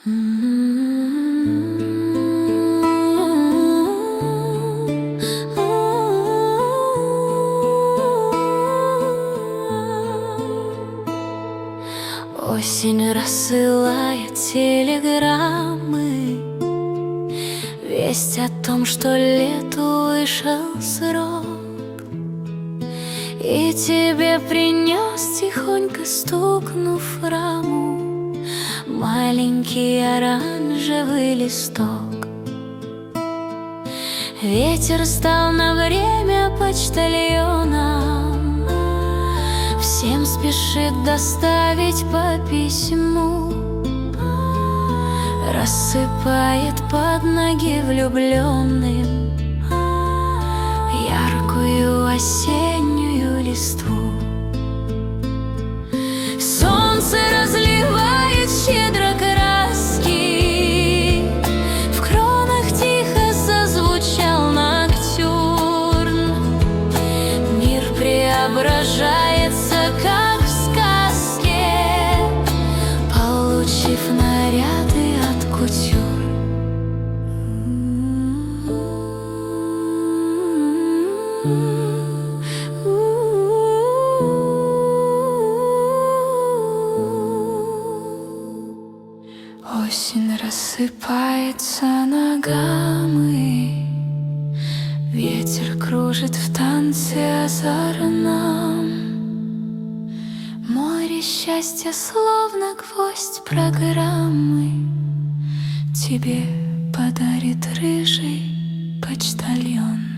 Осень рассылает телеграммы, весть о том, что лету вышел срок. И тебе принес, тихонько стукнув в раму, маленький оранжевый листок. Ветер стал на время почтальоном, всем спешит доставить по письму, рассыпает под ноги влюбленным яркую осеннюю листву. Солнце разливает щедро краски, в кронах тихо зазвучал ноктюрн. Мир преображается, как в сказке, получив наряды от кутюр. Осень рассыпается на гаммы, ветер кружит в танце озорном. Море счастья, словно гвоздь программы, тебе подарит рыжий почтальон.